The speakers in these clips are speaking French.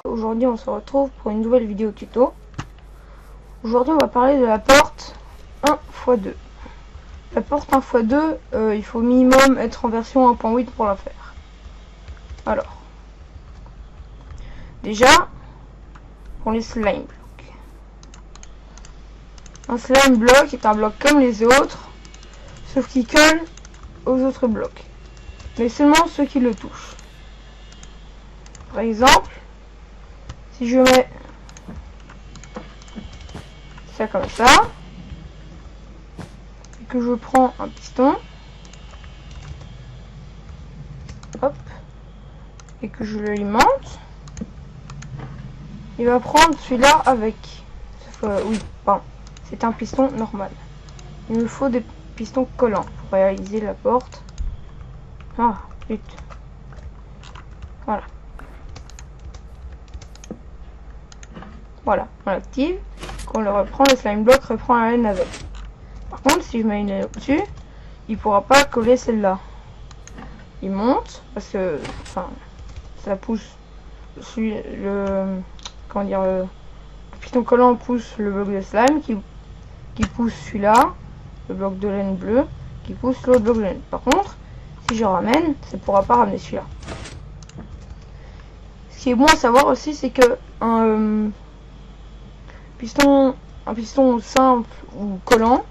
Aujourd'hui on se retrouve pour une nouvelle vidéo tuto. Aujourd'hui on va parler de la porte 1x2. La porte 1x2, il faut minimum être en version 1.8 pour la faire. Alors, déjà, pour les slime blocks. Un slime block est un bloc comme les autres, sauf qu'il colle aux autres blocs. Mais seulement ceux qui le touchent. Par exemple, si je mets ça comme ça, et que je prends un piston, hop, et que je l'alimente, il va prendre celui-là avec. Oui, pardon, c'est un piston normal. Il me faut des pistons collants pour réaliser la porte. Ah, zut. Voilà. Voilà, on l'active. Quand on le reprend, le slime block reprend la laine avec. Par contre, si je mets une laine au-dessus, il pourra pas coller celle-là. Il monte parce que, enfin, ça pousse le piston collant pousse le bloc de slime qui pousse celui-là, le bloc de laine bleu, qui pousse l'autre bloc de laine. Par contre, si je ramène, ça ne pourra pas ramener celui-là. Ce qui est bon à savoir aussi, c'est que un piston simple ou collant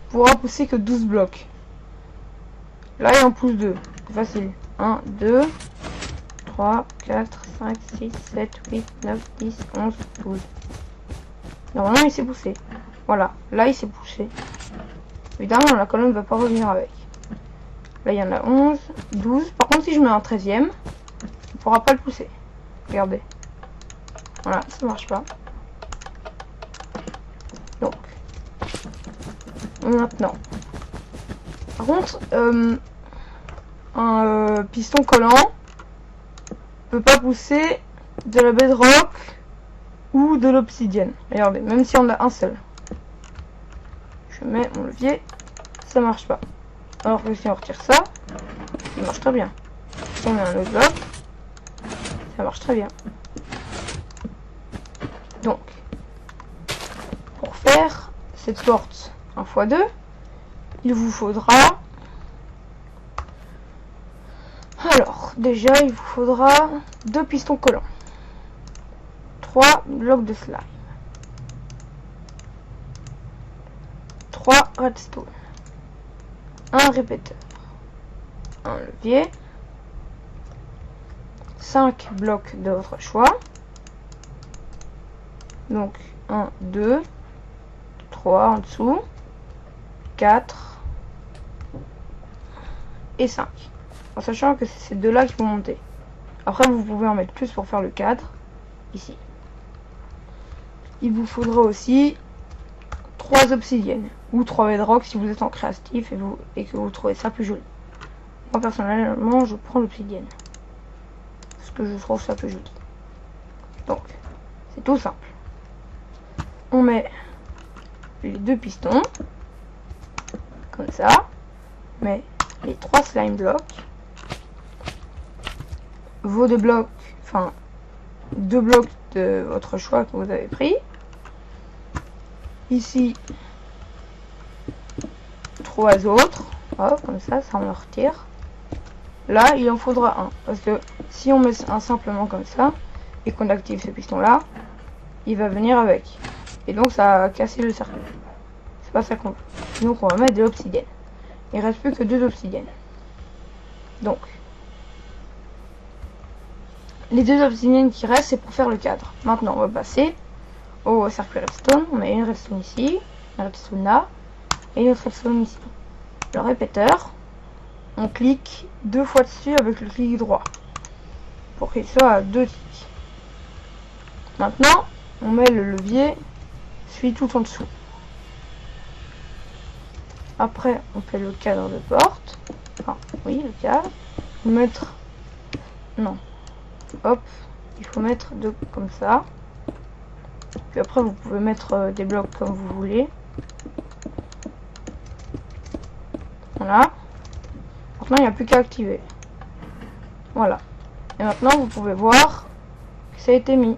pourra pousser que 12 blocs. Là, il en pousse 2. C'est facile. 1, 2, 3, 4, 5, 6, 7, 8, 9, 10, 11, 12. Normalement, il s'est poussé. Voilà. Là, il s'est poussé. Évidemment, la colonne ne va pas revenir avec. Là, il y en a 11, 12. Par contre, si je mets un 13e, il ne pourra pas le pousser. Regardez. Voilà, ça marche pas. Donc, maintenant. Par contre, un piston collant peut pas pousser de la bedrock ou de l'obsidienne. Regardez, même si on a un seul. Je mets mon levier, ça marche pas. Alors que si on retire ça, il marche très bien. Si on met un autre bloc, ça marche très bien. Donc, pour faire cette porte 1x2, il vous faudra... Alors, déjà, il vous faudra 2 pistons collants, 3 blocs de slime, 3 redstone, un répéteur, un levier, 5 blocs de votre choix. Donc 1, 2, 3 en dessous, 4 et 5. En sachant que c'est ces deux-là qui vont monter. Après, vous pouvez en mettre plus pour faire le cadre, ici. Il vous faudra aussi 3 obsidiennes, ou 3 bedrock si vous êtes en créatif et que vous trouvez ça plus joli. Moi, personnellement, je prends l'obsidienne. Parce que je trouve ça plus joli. Donc, c'est tout simple. On met les 2 pistons, comme ça. On met les 3 slime blocks. Vos 2 blocs, enfin 2 blocs de votre choix que vous avez pris. Ici, 3 autres. Hop, comme ça on le retire. Là, il en faudra un. Parce que si on met un simplement comme ça, et qu'on active ce piston là, il va venir avec. Et donc ça va casser le circuit. C'est pas ça qu'on veut. Donc on va mettre de l'obsidienne. Il reste plus que 2 obsidiennes. Donc, les 2 obsidiennes qui restent, c'est pour faire le cadre. Maintenant, on va passer au circuit redstone. On a une redstone ici, une redstone là, et une autre redstone ici. Le répéteur, on clique 2 fois dessus avec le clic droit, pour qu'il soit à 2 clics. Maintenant, on met le levier, celui tout en dessous. Après, on fait le cadre de porte. Enfin, oui, le cadre. Mettre... Non. Hop, il faut mettre 2 comme ça. Puis après vous pouvez mettre des blocs comme vous voulez. Voilà. Maintenant il n'y a plus qu'à activer. Voilà. Et maintenant vous pouvez voir que ça a été mis.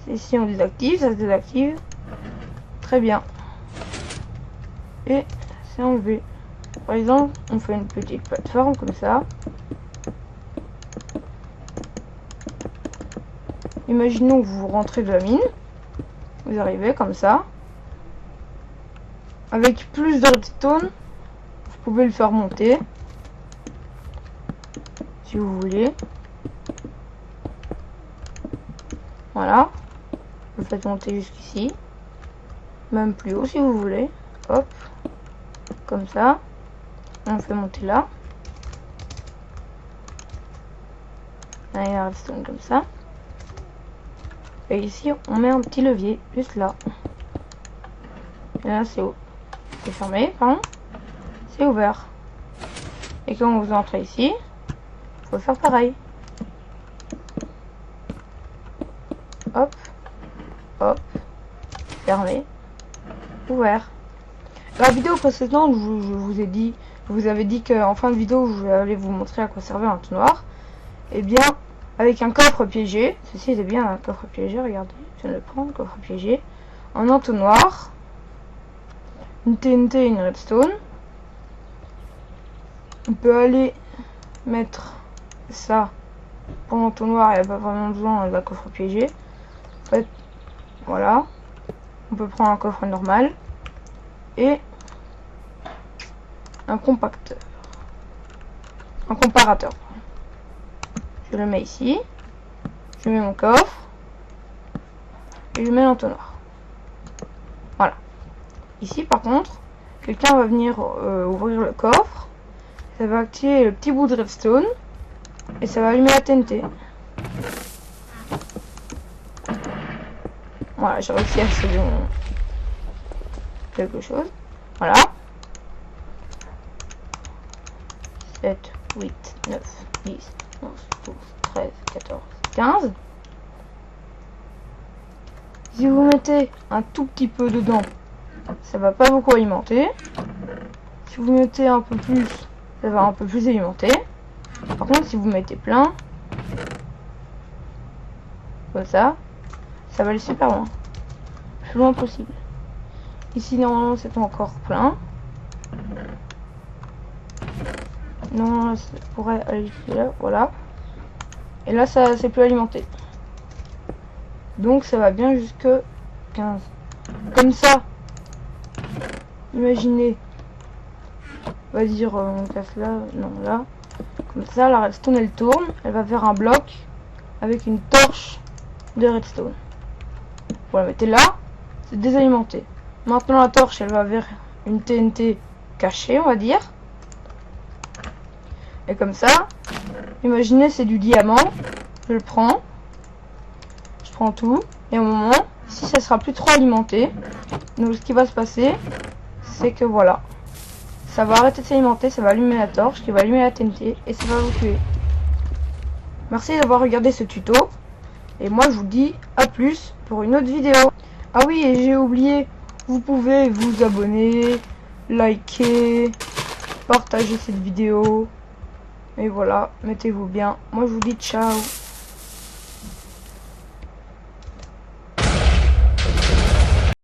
Ici on désactive, ça se désactive. Très bien. Et c'est enlevé. Par exemple, on fait une petite plateforme comme ça. Imaginons que vous rentrez de la mine. Vous arrivez comme ça. Avec plus de redstone, vous pouvez le faire monter. Si vous voulez. Voilà. Vous le faites monter jusqu'ici. Même plus haut si vous voulez. Hop. Comme ça. On le fait monter là. Là, il y a la redstone comme ça. Et ici, on met un petit levier, juste là. Et là, c'est fermé, pardon. C'est ouvert. Et quand vous entrez ici, il faut faire pareil. Hop, hop, fermé, ouvert. La vidéo précédente, je vous ai dit, je vous avais dit qu'en fin de vidéo, je vais vous montrer à quoi servait un entonnoir. Et bien, avec un coffre piégé, ceci est bien un coffre piégé, regardez, je viens de le prendre, coffre piégé, un entonnoir, une TNT et une redstone. On peut aller mettre ça pour l'entonnoir, il n'y a pas vraiment besoin d'un coffre piégé. En fait, voilà, on peut prendre un coffre normal et un comparateur. Je le mets ici, je mets mon coffre et je mets l'entonnoir. Voilà. Ici par contre, quelqu'un va venir ouvrir le coffre, ça va activer le petit bout de redstone et ça va allumer la TNT. Voilà, j'ai réussi à accéder quelque chose. Voilà. 7, 8, 9, 10, 11, 12, 13, 14, 15. Si vous mettez un tout petit peu dedans, ça va pas beaucoup alimenter. Si vous mettez un peu plus, ça va un peu plus alimenter. Par contre, si vous mettez plein, comme ça va aller super loin. Le plus loin possible. Ici, normalement, c'est pas encore plein. Non, ça pourrait aller jusque là, voilà. Et là, ça c'est plus alimenté. Donc, ça va bien jusque 15. Comme ça, imaginez, on va dire, on casse là, non, là. Comme ça, la redstone, elle tourne, elle va vers un bloc avec une torche de redstone. Vous la mettez là, c'est désalimenté. Maintenant, la torche, elle va vers une TNT cachée, on va dire. Et comme ça, imaginez c'est du diamant, je le prends, je prends tout, et au moment, ici ça sera plus trop alimenté, donc ce qui va se passer, c'est que voilà, ça va arrêter de s'alimenter, ça va allumer la torche, qui va allumer la TNT, et ça va vous tuer. Merci d'avoir regardé ce tuto, et moi je vous dis à plus pour une autre vidéo. Ah oui, et j'ai oublié, vous pouvez vous abonner, liker, partager cette vidéo. Et voilà, mettez-vous bien. Moi, je vous dis ciao.